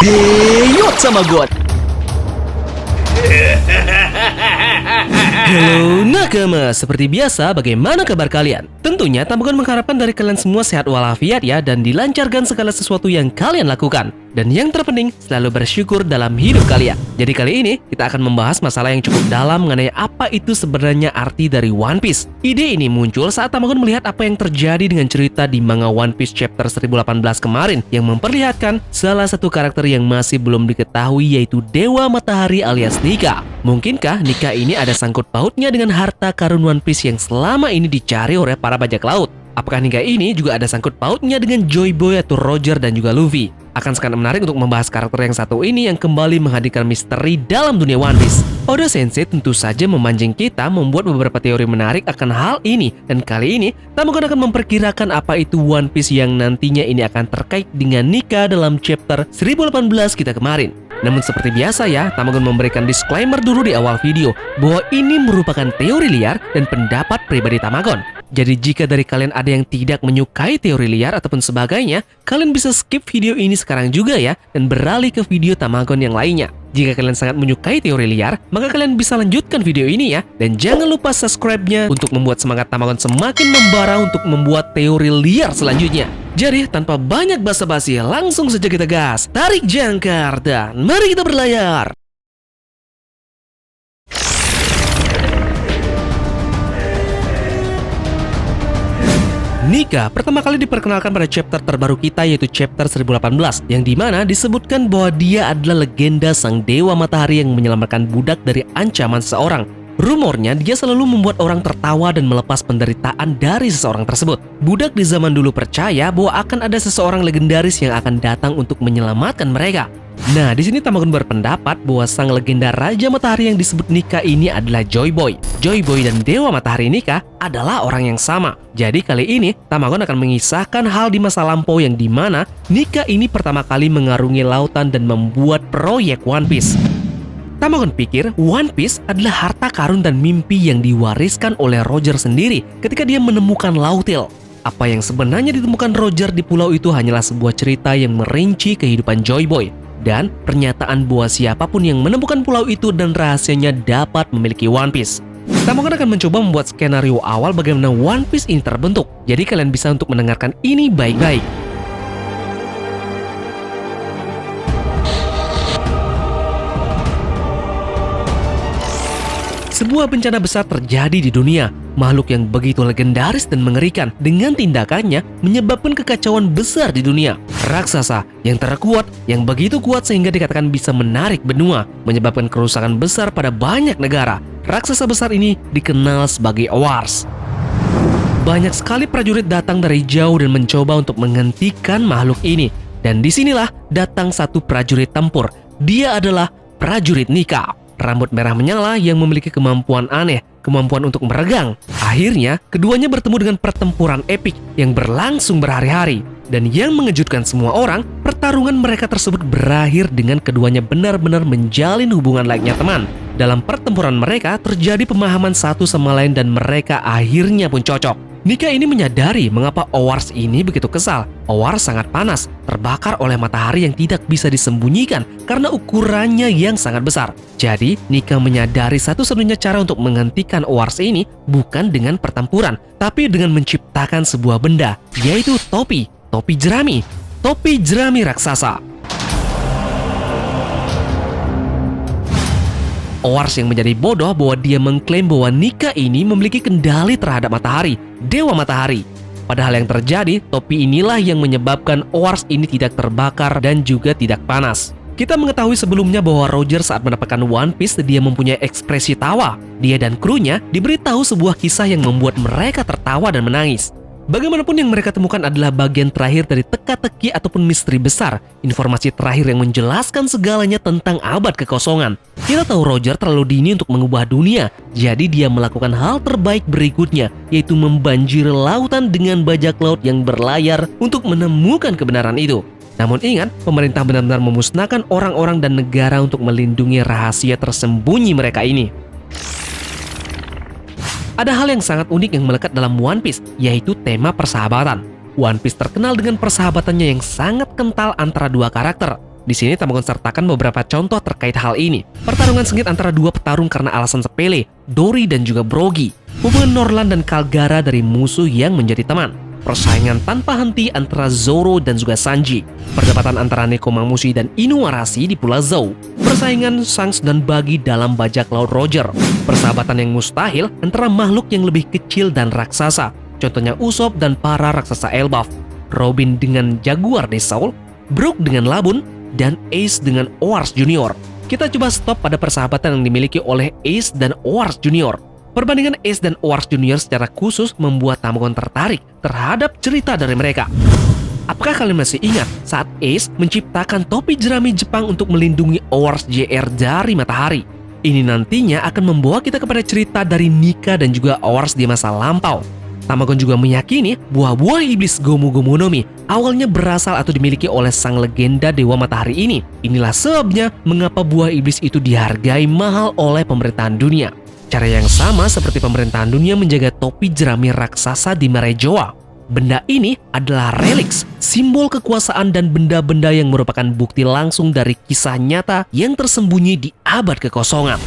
Deyot sama God. Halo nakama, seperti biasa bagaimana kabar kalian? Tentunya Tamagotchi mengharapkan dari kalian semua sehat walafiat ya, dan dilancarkan segala sesuatu yang kalian lakukan. Dan yang terpenting, selalu bersyukur dalam hidup kalian. Jadi kali ini, kita akan membahas masalah yang cukup dalam mengenai apa itu sebenarnya arti dari One Piece. Ide ini muncul saat Tamagotchi melihat apa yang terjadi dengan cerita di manga One Piece chapter 1018 kemarin, yang memperlihatkan salah satu karakter yang masih belum diketahui, yaitu Dewa Matahari alias Nika. Mungkinkah Nika ini ada sangkut pautnya dengan harta karun One Piece yang selama ini dicari oleh para bajak laut? Apakah Nika ini juga ada sangkut pautnya dengan Joy Boy atau Roger dan juga Luffy? Akan sangat menarik untuk membahas karakter yang satu ini yang kembali menghadirkan misteri dalam dunia One Piece. Oda Sensei tentu saja memancing kita membuat beberapa teori menarik akan hal ini, dan kali ini Tamagotchi akan memperkirakan apa itu One Piece yang nantinya ini akan terkait dengan Nika dalam chapter 1018 kita kemarin. Namun seperti biasa ya, Tamagotchi memberikan disclaimer dulu di awal video bahwa ini merupakan teori liar dan pendapat pribadi Tamagotchi. Jadi jika dari kalian ada yang tidak menyukai teori liar ataupun sebagainya, kalian bisa skip video ini sekarang juga ya, dan beralih ke video Tamagotchi yang lainnya. Jika kalian sangat menyukai teori liar, maka kalian bisa lanjutkan video ini ya. Dan jangan lupa subscribe-nya untuk membuat semangat Tamagotchi semakin membara untuk membuat teori liar selanjutnya. Jadi tanpa banyak basa-basi, langsung saja kita gas, tarik jangkar, dan mari kita berlayar. Nika pertama kali diperkenalkan pada chapter terbaru kita, yaitu chapter 1018, yang dimana disebutkan bahwa dia adalah legenda sang Dewa Matahari yang menyelamatkan budak dari ancaman seseorang. Rumornya dia selalu membuat orang tertawa dan melepas penderitaan dari seseorang tersebut. Budak di zaman dulu percaya bahwa akan ada seseorang legendaris yang akan datang untuk menyelamatkan mereka. Nah, di sini Tamagotchi berpendapat bahwa sang legenda Raja Matahari yang disebut Nika ini adalah Joy Boy. Joy Boy dan Dewa Matahari Nika adalah orang yang sama. Jadi kali ini Tamagotchi akan mengisahkan hal di masa lampau yang dimana Nika ini pertama kali mengarungi lautan dan membuat proyek One Piece. Tamagotchi pikir One Piece adalah harta karun dan mimpi yang diwariskan oleh Roger sendiri ketika dia menemukan Laut Tail. Apa yang sebenarnya ditemukan Roger di pulau itu hanyalah sebuah cerita yang merinci kehidupan Joy Boy. Dan pernyataan bahwa siapapun yang menemukan pulau itu dan rahasianya dapat memiliki One Piece. Tamagotchi akan mencoba membuat skenario awal bagaimana One Piece ini terbentuk. Jadi kalian bisa untuk mendengarkan ini baik-baik. Sebuah bencana besar terjadi di dunia. Makhluk yang begitu legendaris dan mengerikan dengan tindakannya menyebabkan kekacauan besar di dunia. Raksasa yang terkuat, yang begitu kuat sehingga dikatakan bisa menarik benua, menyebabkan kerusakan besar pada banyak negara. Raksasa besar ini dikenal sebagai Owars. Banyak sekali prajurit datang dari jauh dan mencoba untuk menghentikan makhluk ini. Dan disinilah datang satu prajurit tempur. Dia adalah prajurit Nika. Rambut merah menyala yang memiliki kemampuan aneh, kemampuan untuk meregang. Akhirnya, keduanya bertemu dengan pertempuran epik yang berlangsung berhari-hari. Dan yang mengejutkan semua orang, pertarungan mereka tersebut berakhir dengan keduanya benar-benar menjalin hubungan layaknya teman. Dalam pertempuran mereka, terjadi pemahaman satu sama lain dan mereka akhirnya pun cocok. Nika ini menyadari mengapa Owars ini begitu kesal. Owars sangat panas, terbakar oleh matahari yang tidak bisa disembunyikan karena ukurannya yang sangat besar. Jadi, Nika menyadari satu-satunya cara untuk menghentikan Owars ini bukan dengan pertempuran, tapi dengan menciptakan sebuah benda, yaitu topi jerami. Topi jerami raksasa. Owars yang menjadi bodoh bahwa dia mengklaim bahwa Nika ini memiliki kendali terhadap matahari, Dewa Matahari. Padahal yang terjadi, topi inilah yang menyebabkan Owars ini tidak terbakar dan juga tidak panas. Kita mengetahui sebelumnya bahwa Roger saat mendapatkan One Piece dia mempunyai ekspresi tawa. Dia dan krunya diberitahu sebuah kisah yang membuat mereka tertawa dan menangis. Bagaimanapun yang mereka temukan adalah bagian terakhir dari teka-teki ataupun misteri besar. Informasi terakhir yang menjelaskan segalanya tentang abad kekosongan. Kita tahu Roger terlalu dini untuk mengubah dunia. Jadi dia melakukan hal terbaik berikutnya, yaitu membanjiri lautan dengan bajak laut yang berlayar untuk menemukan kebenaran itu. Namun ingat, pemerintah benar-benar memusnahkan orang-orang dan negara untuk melindungi rahasia tersembunyi mereka ini. Ada hal yang sangat unik yang melekat dalam One Piece, yaitu tema persahabatan. One Piece terkenal dengan persahabatannya yang sangat kental antara dua karakter. Di sini Tamagon sertakan beberapa contoh terkait hal ini. Pertarungan sengit antara dua petarung karena alasan sepele, Dory dan juga Brogy. Hubungan Norland dan Kalgara dari musuh yang menjadi teman. Persaingan tanpa henti antara Zoro dan juga Sanji. Perdebatan antara Nekomamushi dan Inuarashi di Pulau Zou. Persaingan Shanks dan Buggy dalam bajak laut Roger. Persahabatan yang mustahil antara makhluk yang lebih kecil dan raksasa. Contohnya Usopp dan para raksasa Elbaf. Robin dengan Jaguar de Saul. Brook dengan Labun. Dan Ace dengan Oars Junior. Kita coba stop pada persahabatan yang dimiliki oleh Ace dan Oars Junior. Perbandingan Ace dan Oars Junior secara khusus membuat Tamagon tertarik terhadap cerita dari mereka. Apakah kalian masih ingat saat Ace menciptakan topi jerami Jepang untuk melindungi Oars JR dari matahari? Ini nantinya akan membawa kita kepada cerita dari Nika dan juga Oars di masa lampau. Tamagon juga meyakini buah-buah iblis Gomu Gomu no Mi awalnya berasal atau dimiliki oleh sang legenda Dewa Matahari ini. Inilah sebabnya mengapa buah iblis itu dihargai mahal oleh pemerintahan dunia. Cara yang sama seperti pemerintahan dunia menjaga topi jerami raksasa di Marejoa. Benda ini adalah reliks, simbol kekuasaan dan benda-benda yang merupakan bukti langsung dari kisah nyata yang tersembunyi di abad kekosongan.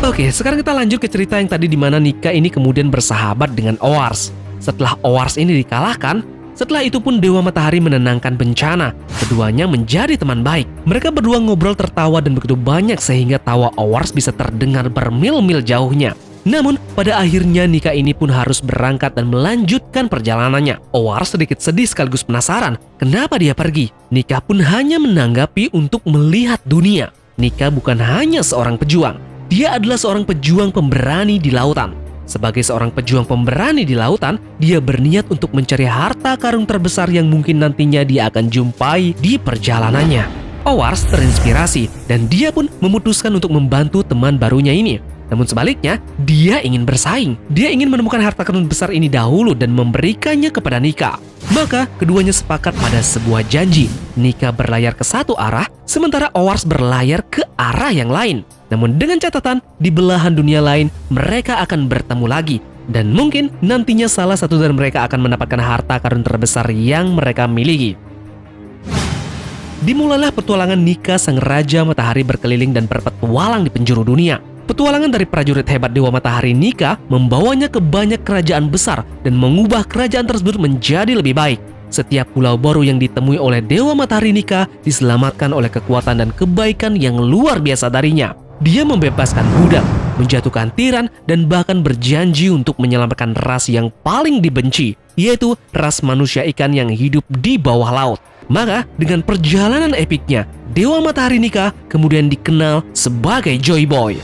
Oke, sekarang kita lanjut ke cerita yang tadi di mana Nika ini kemudian bersahabat dengan Oars. Setelah Oars ini dikalahkan, setelah itu pun Dewa Matahari menenangkan bencana. Keduanya menjadi teman baik. Mereka berdua ngobrol tertawa dan begitu banyak sehingga tawa Oars bisa terdengar bermil-mil jauhnya. Namun, pada akhirnya Nika ini pun harus berangkat dan melanjutkan perjalanannya. Oars sedikit sedih sekaligus penasaran kenapa dia pergi. Nika pun hanya menanggapi untuk melihat dunia. Nika bukan hanya seorang pejuang. Dia adalah seorang pejuang pemberani di lautan. Sebagai seorang pejuang pemberani di lautan, dia berniat untuk mencari harta karun terbesar yang mungkin nantinya dia akan jumpai di perjalanannya. Oars terinspirasi dan dia pun memutuskan untuk membantu teman barunya ini. Namun sebaliknya, dia ingin bersaing. Dia ingin menemukan harta karun besar ini dahulu dan memberikannya kepada Nika. Maka keduanya sepakat pada sebuah janji. Nika berlayar ke satu arah, sementara Oars berlayar ke arah yang lain. Namun dengan catatan, di belahan dunia lain, mereka akan bertemu lagi. Dan mungkin nantinya salah satu dari mereka akan mendapatkan harta karun terbesar yang mereka miliki. Dimulailah petualangan Nika sang Raja Matahari berkeliling dan berpetualang di penjuru dunia. Petualangan dari prajurit hebat Dewa Matahari Nika membawanya ke banyak kerajaan besar dan mengubah kerajaan tersebut menjadi lebih baik. Setiap pulau baru yang ditemui oleh Dewa Matahari Nika diselamatkan oleh kekuatan dan kebaikan yang luar biasa darinya. Dia membebaskan budak, menjatuhkan tiran, dan bahkan berjanji untuk menyelamatkan ras yang paling dibenci, yaitu ras manusia ikan yang hidup di bawah laut. Maka dengan perjalanan epiknya, Dewa Matahari Nika kemudian dikenal sebagai Joy Boy.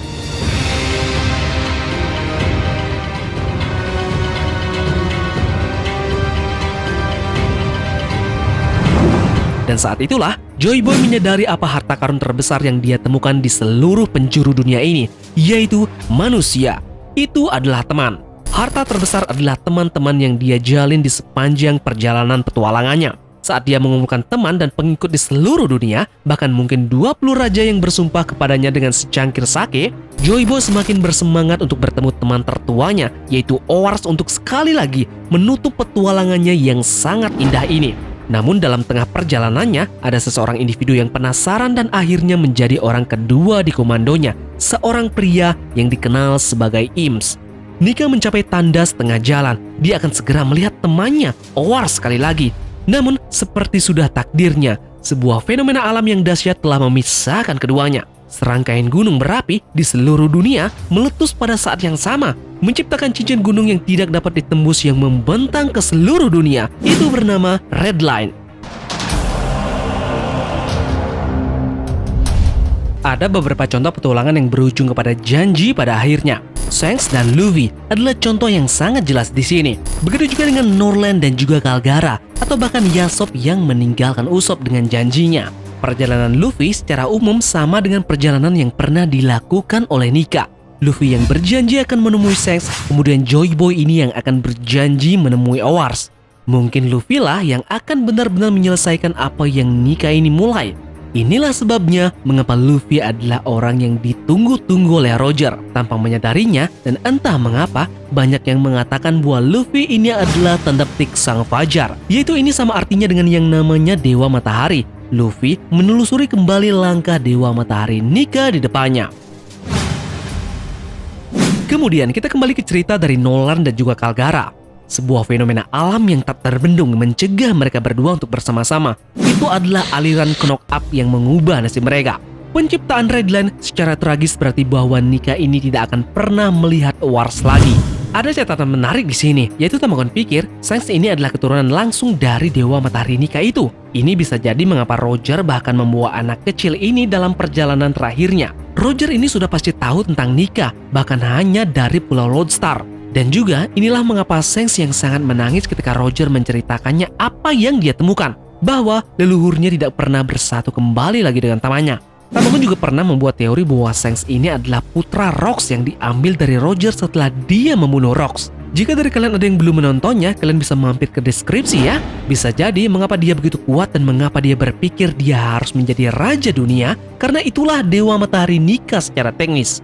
Dan saat itulah, Joy Boy menyadari apa harta karun terbesar yang dia temukan di seluruh penjuru dunia ini, yaitu manusia. Itu adalah teman. Harta terbesar adalah teman-teman yang dia jalin di sepanjang perjalanan petualangannya. Saat dia mengumpulkan teman dan pengikut di seluruh dunia, bahkan mungkin 20 raja yang bersumpah kepadanya dengan secangkir sake, Joy Boy semakin bersemangat untuk bertemu teman tertuanya, yaitu Oars, untuk sekali lagi menutup petualangannya yang sangat indah ini. Namun dalam tengah perjalanannya, ada seseorang individu yang penasaran dan akhirnya menjadi orang kedua di komandonya, seorang pria yang dikenal sebagai Ims. Nika mencapai tanda setengah jalan, dia akan segera melihat temannya, Oars, sekali lagi. Namun, seperti sudah takdirnya, sebuah fenomena alam yang dahsyat telah memisahkan keduanya. Serangkaian gunung berapi di seluruh dunia meletus pada saat yang sama, menciptakan cincin gunung yang tidak dapat ditembus yang membentang ke seluruh dunia. Itu bernama Red Line. Ada beberapa contoh petualangan yang berujung kepada janji pada akhirnya. Shanks dan Luffy adalah contoh yang sangat jelas di sini. Begitu juga dengan Norland dan juga Kalgara, atau bahkan Yasop yang meninggalkan Usopp dengan janjinya. Perjalanan Luffy secara umum sama dengan perjalanan yang pernah dilakukan oleh Nika. Luffy yang berjanji akan menemui Shanks, kemudian Joy Boy ini yang akan berjanji menemui Oars. Mungkin Luffy lah yang akan benar-benar menyelesaikan apa yang Nika ini mulai. Inilah sebabnya mengapa Luffy adalah orang yang ditunggu-tunggu oleh Roger tanpa menyadarinya, dan entah mengapa banyak yang mengatakan bahwa Luffy ini adalah tanda petik Sang Fajar, yaitu ini sama artinya dengan yang namanya Dewa Matahari. Luffy menelusuri kembali langkah Dewa Matahari Nika di depannya. Kemudian kita kembali ke cerita dari Nolan dan juga Kalgara. Sebuah fenomena alam yang tak terbendung mencegah mereka berdua untuk bersama-sama. Itu adalah aliran knock up yang mengubah nasib mereka. Penciptaan Redline secara tragis berarti bahwa Nika ini tidak akan pernah melihat Wars lagi. Ada catatan menarik di sini, yaitu Tamagon pikir Shanks ini adalah keturunan langsung dari Dewa Matahari Nika itu. Ini bisa jadi mengapa Roger bahkan membawa anak kecil ini dalam perjalanan terakhirnya. Roger ini sudah pasti tahu tentang Nika, bahkan hanya dari Pulau Lodestar. Dan juga inilah mengapa Shanks yang sangat menangis ketika Roger menceritakannya apa yang dia temukan, bahwa leluhurnya tidak pernah bersatu kembali lagi dengan temannya. Tamagon juga pernah membuat teori bahwa Shanks ini adalah putra Rox yang diambil dari Roger setelah dia membunuh Rox. Jika dari kalian ada yang belum menontonnya, kalian bisa mampir ke deskripsi ya. Bisa jadi mengapa dia begitu kuat dan mengapa dia berpikir dia harus menjadi raja dunia, karena itulah Dewa Matahari Nika secara teknis.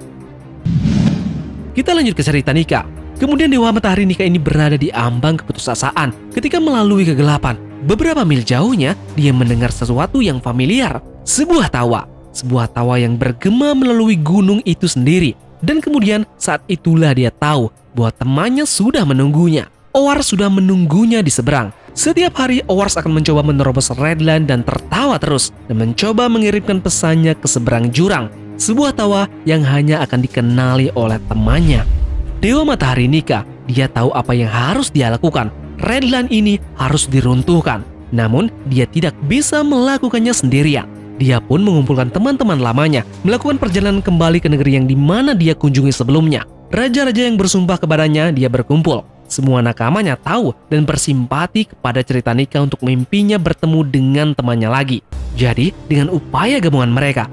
Kita lanjut ke cerita Nika. Kemudian Dewa Matahari Nika ini berada di ambang keputusasaan ketika melalui kegelapan. Beberapa mil jauhnya, dia mendengar sesuatu yang familiar. Sebuah tawa yang bergema melalui gunung itu sendiri. Dan kemudian saat itulah dia tahu bahwa temannya sudah menunggunya. Owars sudah menunggunya di seberang. Setiap hari Owars akan mencoba menerobos Redline dan tertawa terus dan mencoba mengirimkan pesannya ke seberang jurang. Sebuah tawa yang hanya akan dikenali oleh temannya. Dewa Matahari Nika, dia tahu apa yang harus dia lakukan. Redline ini harus diruntuhkan. Namun, dia tidak bisa melakukannya sendirian. Dia pun mengumpulkan teman-teman lamanya, melakukan perjalanan kembali ke negeri yang dimana dia kunjungi sebelumnya. Raja-raja yang bersumpah kepadanya, dia berkumpul. Semua nakamanya tahu dan bersimpati kepada cerita Nika untuk mimpinya bertemu dengan temannya lagi. Jadi, dengan upaya gabungan mereka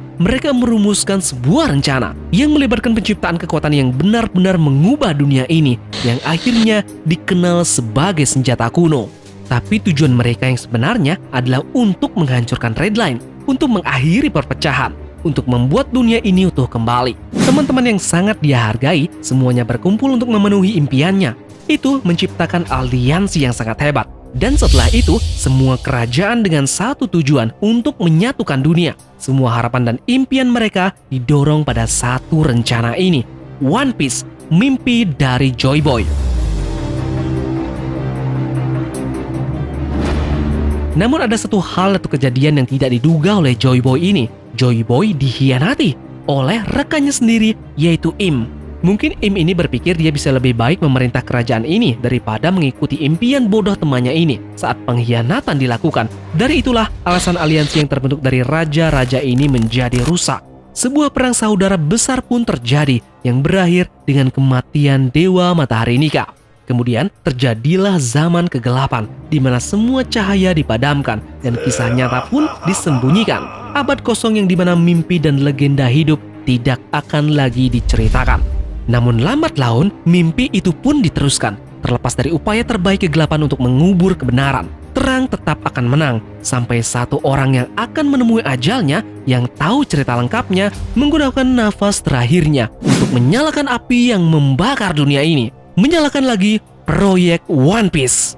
merumuskan sebuah rencana yang melibatkan penciptaan kekuatan yang benar-benar mengubah dunia ini, yang akhirnya dikenal sebagai senjata kuno. Tapi tujuan mereka yang sebenarnya adalah untuk menghancurkan Redline, untuk mengakhiri perpecahan, untuk membuat dunia ini utuh kembali. Teman-teman yang sangat dia hargai, semuanya berkumpul untuk memenuhi impiannya. Itu menciptakan aliansi yang sangat hebat. Dan setelah itu, semua kerajaan dengan satu tujuan untuk menyatukan dunia. Semua harapan dan impian mereka didorong pada satu rencana ini. One Piece, mimpi dari Joy Boy. Namun ada satu hal atau kejadian yang tidak diduga oleh Joy Boy ini. Joy Boy dikhianati oleh rekannya sendiri, yaitu Im. Mungkin Im ini berpikir dia bisa lebih baik memerintah kerajaan ini daripada mengikuti impian bodoh temannya ini saat pengkhianatan dilakukan. Dari itulah alasan aliansi yang terbentuk dari raja-raja ini menjadi rusak. Sebuah perang saudara besar pun terjadi yang berakhir dengan kematian Dewa Matahari Nika. Kemudian terjadilah zaman kegelapan di mana semua cahaya dipadamkan dan kisah nyata pun disembunyikan. Abad kosong yang dimana mimpi dan legenda hidup tidak akan lagi diceritakan. Namun lambat laun, mimpi itu pun diteruskan. Terlepas dari upaya terbaik kegelapan untuk mengubur kebenaran, terang tetap akan menang. Sampai satu orang yang akan menemui ajalnya, yang tahu cerita lengkapnya, menggunakan nafas terakhirnya untuk menyalakan api yang membakar dunia ini. Menyalakan lagi proyek One Piece.